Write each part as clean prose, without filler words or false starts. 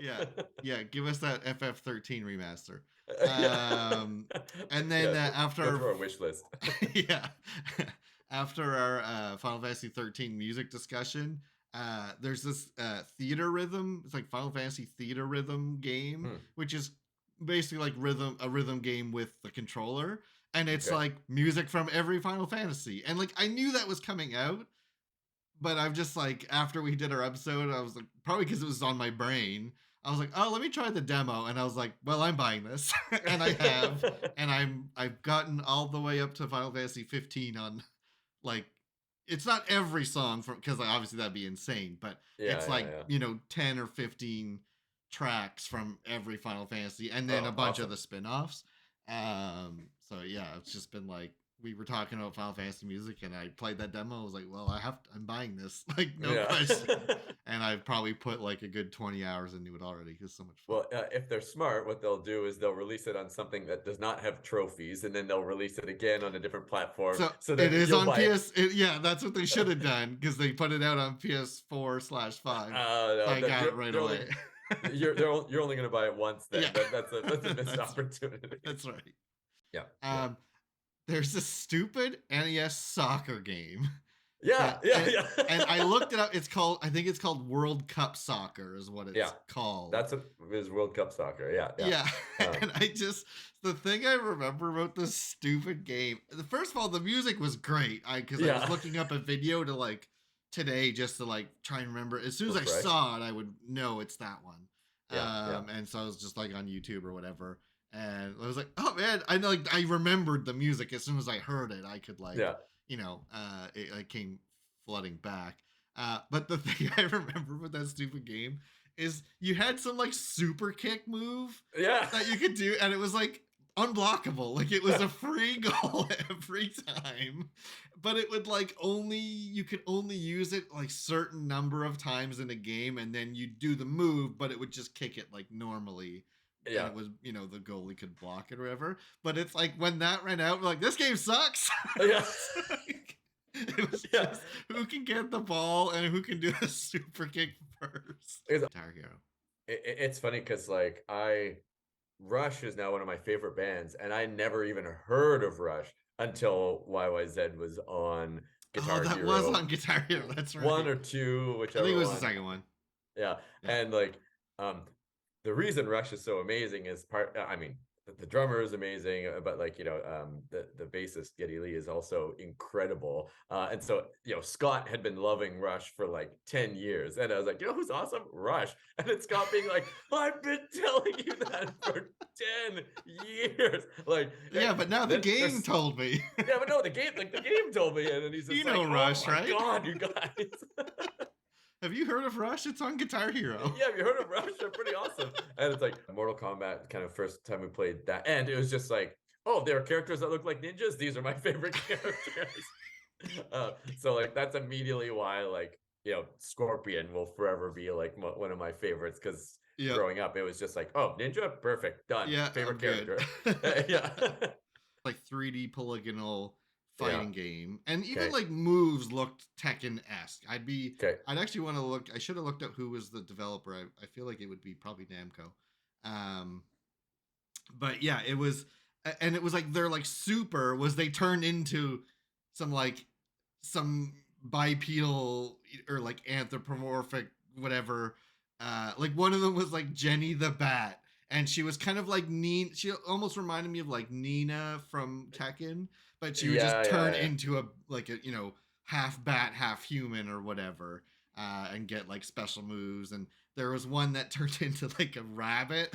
Yeah, yeah. Give us that FF13 remaster. Yeah. And then Yeah, go after, through our wish list. yeah, after our Final Fantasy 13 music discussion, there's this theater rhythm. It's like Final Fantasy theater rhythm game, Hmm, which is basically like a rhythm game with the controller, and it's okay. like music from every Final Fantasy. And like I knew that was coming out, but I'm just like, after we did our episode, I was like, probably because it was on my brain. I was like, oh, let me try the demo, and I was like, well, I'm buying this, and I have, and I've gotten all the way up to Final Fantasy 15 on, like, it's not every song from, because like, obviously that'd be insane, but Yeah, it's yeah, like, yeah. 10 or 15 tracks from every Final Fantasy, and then a Oh, bunch of awesome. the spin-offs. So yeah, it's just been like, we were talking about Final Fantasy music, and I played that demo. I was like, well, I'm buying this, like, no Yeah. question. And I've probably put like a good 20 hours into it already. It's so much fun. Well, if they're smart, what they'll do is they'll release it on something that does not have trophies, and then they'll release it again on a different platform, So so it that is you'll on buy it. PS. Yeah, that's what they should have done, because they put it out on PS4/5. So No, I got it right they're away. only you're only going to buy it once. Then Yeah, that's a missed that's opportunity. that's right. Yeah, yeah, Um, there's this stupid NES soccer game yeah, that yeah, and I yeah. looked it up. I think it's called World Cup Soccer is what Yeah, it's called. that's what is World Cup soccer. Yeah, yeah. Yeah, Um, and the thing I remember about this stupid game. First of all, the music was great. Because I was yeah. looking up a video to like today just to like try and remember. As soon as I Refresh. saw it, I would know it's that one. Yeah, yeah, And so I was just like on YouTube or whatever, and I was like, oh man, I remembered the music as soon as I heard it. I could like, yeah. it came flooding back. But the thing I remember with that stupid game is you had some like super kick move Yeah. that you could do, and it was like unblockable. Like it was a free goal every time, but it would like only you could only use it like certain number of times in a game, and then you do the move, but it would just kick it like normally. And Yeah. it was, the goalie could block it or whatever. But it's like when that ran out, we're like, this game sucks. Yeah. It was Yeah. just who can get the ball and who can do a super kick first. It's, Guitar Hero. it's funny because like Rush is now one of my favorite bands, and I never even heard of Rush until YYZ was on Oh, Guitar that was Hero on Guitar Hero. That's one right. or two, I think it whichever was the one. second one. Yeah, Yeah. and like um the reason Rush is so amazing is I mean the drummer is amazing, but like the bassist Geddy Lee is also incredible, and so Scott had been loving Rush for like 10 years, and I was like, who's awesome? Rush. And it's Scott being like, I've been telling you that for 10 years, like Yeah, but now the then game there's told me. yeah, but no, the game told me, and then he's just You like, know oh Rush, my right? god, you guys. Have you heard of Rush? It's on Guitar Hero. Yeah, have you heard of Rush? They're pretty awesome. And it's like Mortal Kombat, kind of first time we played that. And it was just like, oh, there are characters that look like ninjas. These are my favorite characters. So like that's immediately why like, Scorpion will forever be like one of my favorites, because Yep. growing up, it was just like, oh, ninja, perfect, done. Yeah, I'm Favorite good. character. Yeah. Like 3D polygonal Yeah. fighting game, and even Okay. like moves looked Tekken-esque. Okay. I'd actually want to look. I should have looked up who was the developer. I feel like it would be probably Namco. Um, but yeah, it was, and it was like their like super was they turned into some like some bipedal or like anthropomorphic whatever. Like one of them was like Jenny the Bat, and she was kind of like She almost reminded me of like Nina from Tekken, but she would just Yeah, turn yeah, yeah. into a like a half bat, half human or whatever, and get like special moves. And there was one that turned into like a rabbit.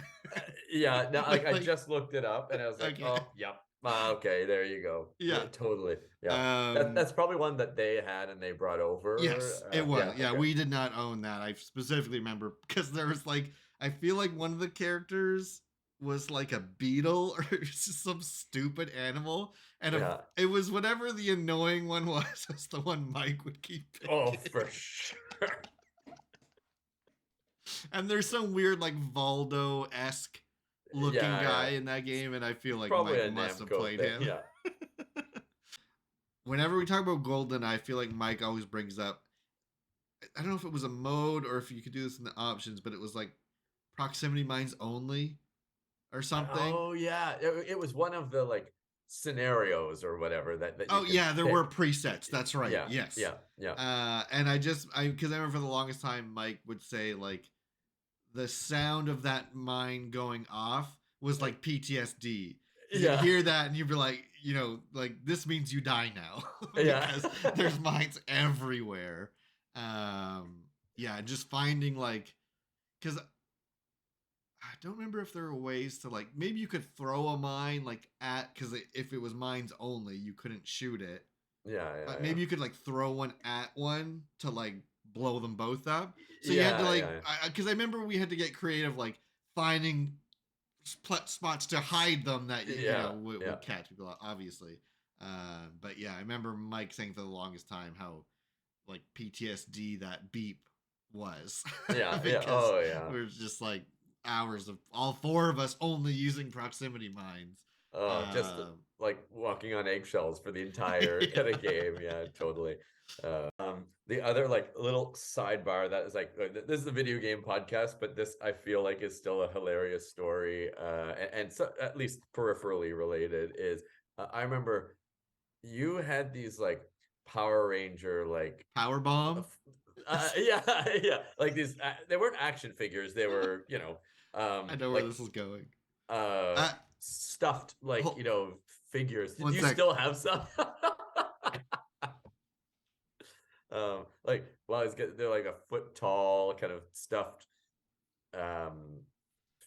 Yeah, no, like I Like, just looked it up, and I was like, okay, oh, yep. Okay, there you go. yeah. Totally. Yeah. Um, That's probably one that they had and they brought over. yes, it was. Yeah, Yeah, okay. we did not own that. I specifically remember because there was like, I feel like one of the characters was like a beetle or just some stupid animal, and Yeah. it was whatever the annoying one was the one Mike would keep Oh, picking. for sure. And there's some weird like Valdo esque looking Yeah, guy yeah. in that game, and I feel It's like probably Mike a must have Namco played thing. him. Yeah. Whenever we talk about Golden, I feel like Mike always brings up. I don't know if it was a mode or if you could do this in the options, but it was like proximity mines only or something. Oh yeah, it was one of the like scenarios or whatever that you Oh could yeah, there were pick. presets. That's right. Yeah, Yes. yeah, yeah, And I because I remember for the longest time Mike would say like the sound of that mine going off was like PTSD. Because you'd yeah, hear that and you'd be like, like this means you die now yeah, because there's mines everywhere. Yeah, just finding like, because I don't remember if there were ways to like maybe you could throw a mine like at because if it was mines only you couldn't shoot it, yeah, but yeah, maybe you could like throw one at one to like blow them both up. So you had to yeah, like, yeah, because I remember we had to get creative, like finding spots to hide them that yeah, yeah, would catch people obviously. But yeah, I remember Mike saying for the longest time how like PTSD that beep was yeah, yeah. because Oh yeah. we were just like hours of all four of us only using proximity mines. Just like walking on eggshells for the entire kind of Yeah. game. Yeah, totally. The other like little sidebar that is like this is a video game podcast, but this I feel like is still a hilarious story, and so at least peripherally related is I remember you had these like Power Ranger like Power uh, bomb. yeah, yeah, like these they weren't action figures, they were I know where like this is going. uh Uh, stuffed like hold, figures. Do one you sec. still have some? Like well they're like a foot tall kind of stuffed um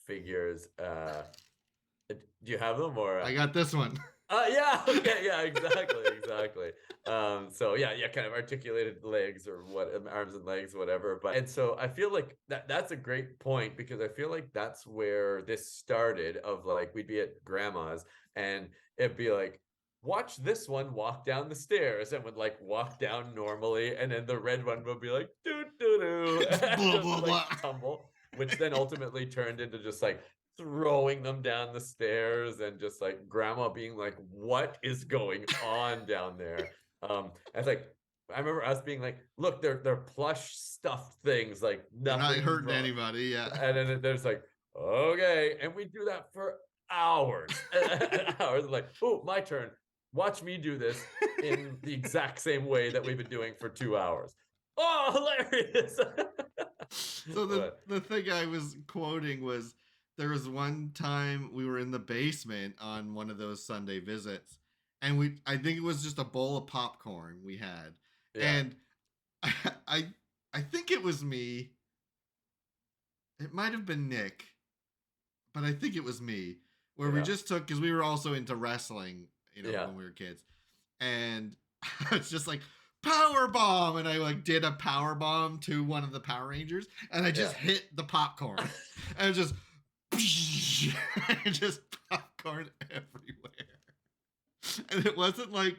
figures. Do you have them or I got this one. yeah, okay, yeah, exactly, exactly. So yeah, yeah, kind of articulated legs or what, arms and legs, whatever. But and so I feel like that's a great point because I feel like that's where this started. Of like we'd be at grandma's and it'd be like, watch this one walk down the stairs, and would like walk down normally, and then the red one would be like doo doo doo, It's and blah just blah like blah. tumble, which then ultimately turned into just like throwing them down the stairs and just like grandma being like, what is going on down there? It's like I remember us being like, look, they're plush stuffed things, like They're not nothing hurting wrong. anybody. Yeah. And then there's like, okay, and we do that for hours and hours. Like, oh, my turn. Watch me do this in the exact same way that we've been doing for 2 hours. Oh, hilarious! So But the thing I was quoting was there was one time we were in the basement on one of those Sunday visits, and I think it was just a bowl of popcorn we had, yeah, and I I, I think it was me. It might have been Nick, but I think it was me. Where we yeah, just took because we were also into wrestling, yeah. when we were kids, and it's just like power bomb, and I like did a power bomb to one of the Power Rangers, and I Yeah. just hit the popcorn, and it just just popcorn everywhere, and it wasn't like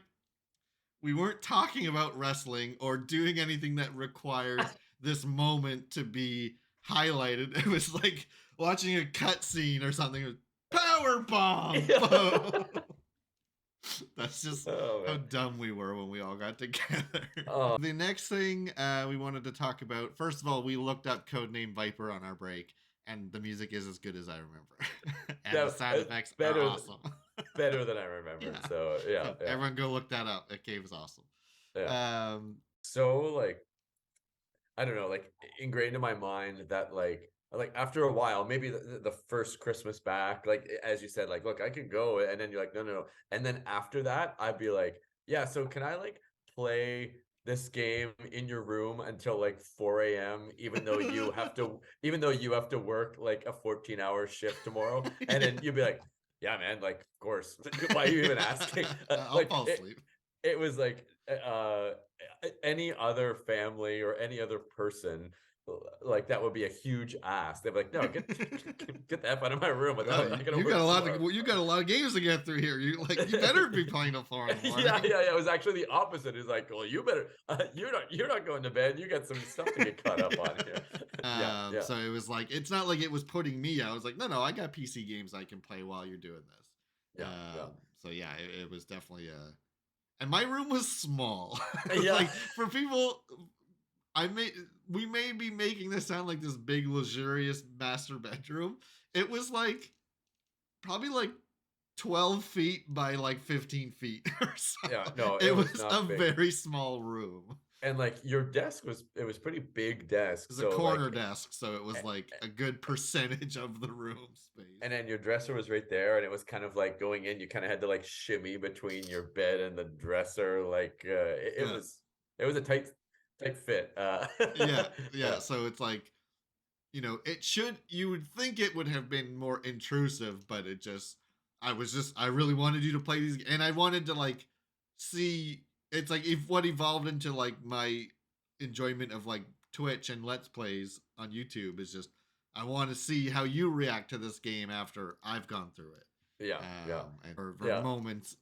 we weren't talking about wrestling or doing anything that required this moment to be highlighted. It was like watching a cutscene or something. It was, power bomb. Yeah. That's just Oh how man. dumb we were when we all got together. Oh The next thing we wanted to talk about, first of all, we looked up Codename Viper on our break, and the music is as good as I remember, and the no, sound effects are better awesome. better than I remembered. Yeah, So yeah, so yeah, everyone go look that up. That game is awesome. yeah. Um, So like I don't know, like ingrained in my mind that like after a while, maybe the first Christmas back, like as you said, like look, I can go, and then you're like, no, no, no. And then after that, I'd be like, yeah, so can I like play this game in your room until like 4 a.m., even though you have to work like a 14-hour shift tomorrow? And then yeah. you'd be like, yeah, man, like of course. Why are you even asking? I'll fall asleep. It was like any other family or any other person, like that would be a huge ask. They'd be like, no, get the F out of my room. I gotta You got work a lot tomorrow. of games to get through here. You better be playing till 4 in the Yeah, morning. yeah, yeah. It was actually the opposite. It's like, well, you better, you're not going to bed. You got some stuff to get caught up on here. Yeah, yeah, So it was like it's not like it was putting me out. I was like, no, I got PC games I can play while you're doing this. yeah, yeah, So yeah, it was definitely and my room was small. It was yeah. like for people. I may we may be making this sound like this big luxurious master bedroom. It was like probably like 12 feet by like 15 feet or so. Yeah, no, it It was was a not big. very small room. And like your desk was, it was pretty big desk. It was a So corner like, desk, so it was a- like a good percentage of the room space. and then your dresser was right there, and it was kind of like going in, you kind of had to like shimmy between your bed and the dresser. Like Yeah. it was a tight fit. Yeah. Yeah. Yeah. So it's like, it should, you would think it would have been more intrusive, but I really wanted you to play these, and I wanted to like see, it's like if what evolved into like my enjoyment of like Twitch and Let's Plays on YouTube is just, I want to see how you react to this game after I've gone through it. Yeah, yeah, And for yeah. moments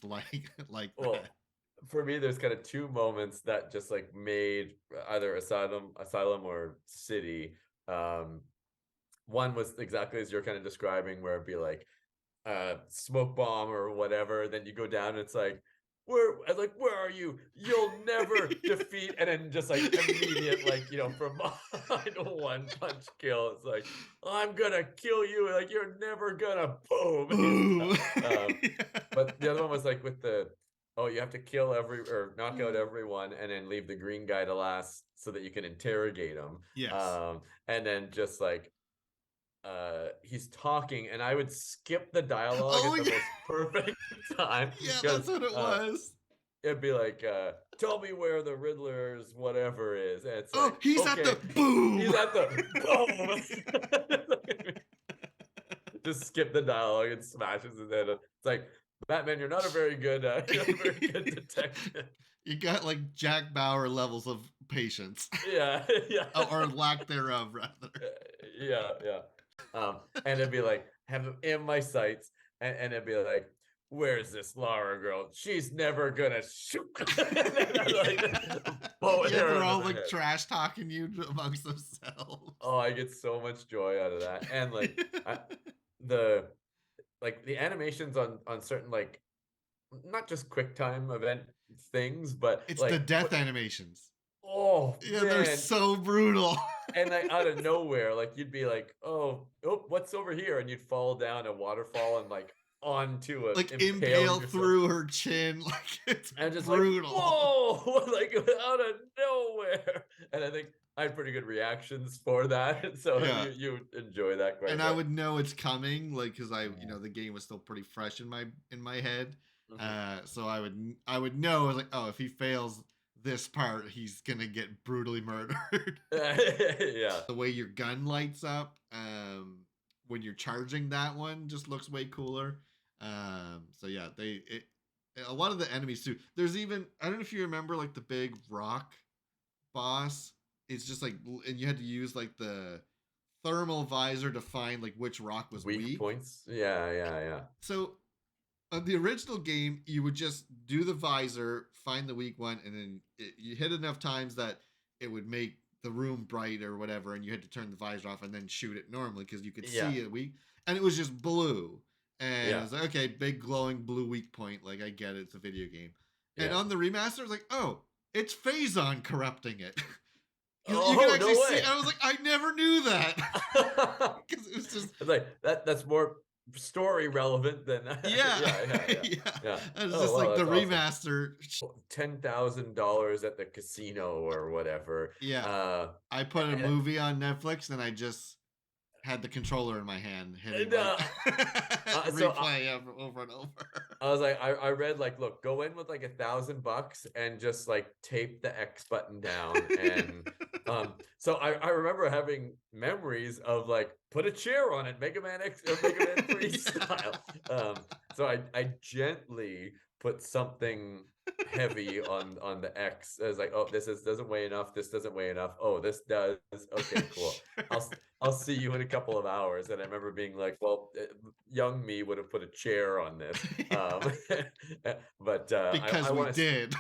like Well, that. for me, there's kind of two moments that just like made either Asylum or City. Um, One was exactly as you're kind of describing, where it'd be like smoke bomb or whatever. Then you go down and it's like, where are you? You'll never defeat. And then just like immediate, like, from behind, one punch kill. It's like, I'm gonna kill you. Like, you're never gonna boom. Ooh. But the other one was like with the, oh, you have to kill or knock out everyone and then leave the green guy to last so that you can interrogate him. Yes. And then just like he's talking, and I would skip the dialogue Oh, at the yeah. most perfect time. Yeah, because that's what it was. it'd be like, tell me where the Riddler's whatever is. And it's Oh, like, he's at the okay, boom. he's at the boom. Just skip the dialogue and smashes it. And it's like, Batman, you're not a very good detective. You got like Jack Bauer levels of patience. Yeah, yeah. Or lack thereof, rather. Yeah, yeah. And it'd be like, have him in my sights, and it'd be like, where's this Laura girl? She's never gonna shoot. Like, Yeah, they're all like trash talking you amongst themselves. Oh, I get so much joy out of that. And like the animations on certain, like, not just quick time event things, but It's the like death animations. oh Yeah, man. they're so brutal. And like out of nowhere, like you'd be like, oh, what's over here? And you'd fall down a waterfall and like onto a like impale through her chin. Like it's and just brutal. like, whoa, like out of nowhere. And I think I had pretty good reactions for that. And so Yeah. you enjoy that quite a bit. I would know it's coming, like, because the game was still pretty fresh in my head. So I would know, I was like, oh, if he fails this part, he's gonna get brutally murdered. Yeah. The way your gun lights up when you're charging that one just looks way cooler. So yeah, a lot of the enemies too. There's even, I don't know if you remember, like the big rock boss. It's just like, and you had to use like the thermal visor to find like which rock was weak points. Yeah. So on the original game, you would just do the visor, find the weak one, and then you hit enough times that it would make the room bright or whatever, and you had to turn the visor off and then shoot it normally because you could see it weak, and it was just blue. And I was like, okay, big glowing blue weak point. Like, I get it, it's a video game. And on the remaster, I was like, oh, it's Phazon corrupting it. You can actually see. I was like, I never knew that. Because it was just it's like that's more story relevant than yeah. It's just like the remaster. $10,000 at the casino or whatever. Yeah. I put a movie on Netflix and I just had the controller in my hand hitting replay over and over. I was like, I read like, look, go in with like $1,000 and just like tape the X button down. And so I remember having memories of like, put a chair on it, Mega Man 3 style. So I gently put something heavy on the X. I was like, oh, this doesn't weigh enough. This doesn't weigh enough. Oh, this does. Okay, cool. I'll see you in a couple of hours. And I remember being like, well, young me would have put a chair on this. But because we did.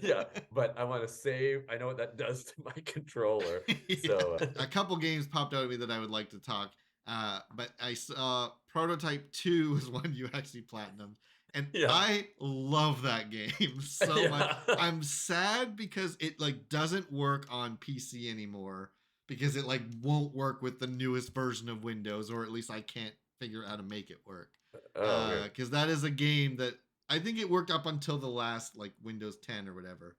Yeah, but I want to save. I know what that does to my controller. So a couple games popped out at me that I would like to talk. But I saw Prototype 2 was one you actually platinumed. And Yeah. I love that game so much. Yeah. I'm sad because it like doesn't work on PC anymore because it like won't work with the newest version of Windows, or at least I can't figure out how to make it work. Oh, weird. Because that is a game that I think it worked up until the last like Windows 10 or whatever.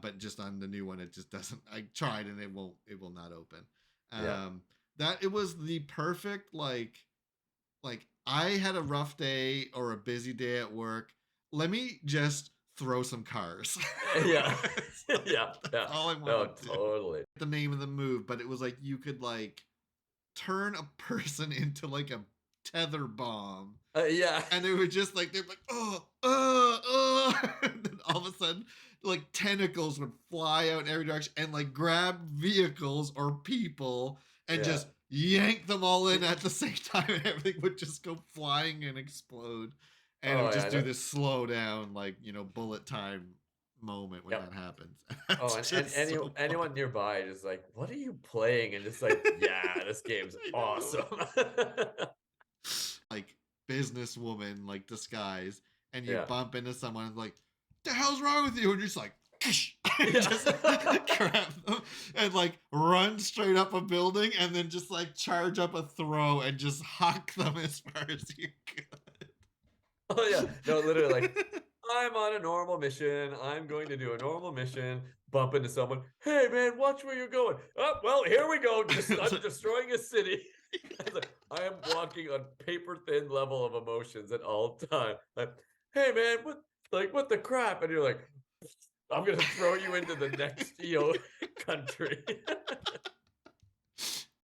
But just on the new one, it just doesn't. I tried and it will not open. Yeah. Um, that it was the perfect like I had a rough day or a busy day at work. Let me just throw some cars. Yeah. Yeah. That's Yeah. all I want No, to do. totally. The name of the move, but it was like you could like turn a person into like a tether bomb. Yeah. And they were just like they're like, and then all of a sudden, like tentacles would fly out in every direction and like grab vehicles or people and Yeah. just yank them all in at the same time, and everything would just go flying and explode. And it Oh, would just yeah. do this slow down, like, bullet time moment when Yep. that happens. Oh, That's and just so fun. anyone nearby is like, "What are you playing?" And just like, "Yeah, this game's I know. awesome." Like businesswoman like disguise, and you Yeah. bump into someone and like, the hell's wrong with you? And you're just like, and Yeah. just grab them and like run straight up a building and then just like charge up a throw and just huck them as far as you Oh, yeah. No, literally, like, could. I'm on a normal mission. I'm going to do a normal mission. Bump into someone. Hey, man, watch where you're going. Oh, well, here we go. Just I'm destroying a city. It's like, I am walking on paper thin level of emotions at all time. Like, hey, man, what the crap? And you're like, I'm gonna throw you into the next country.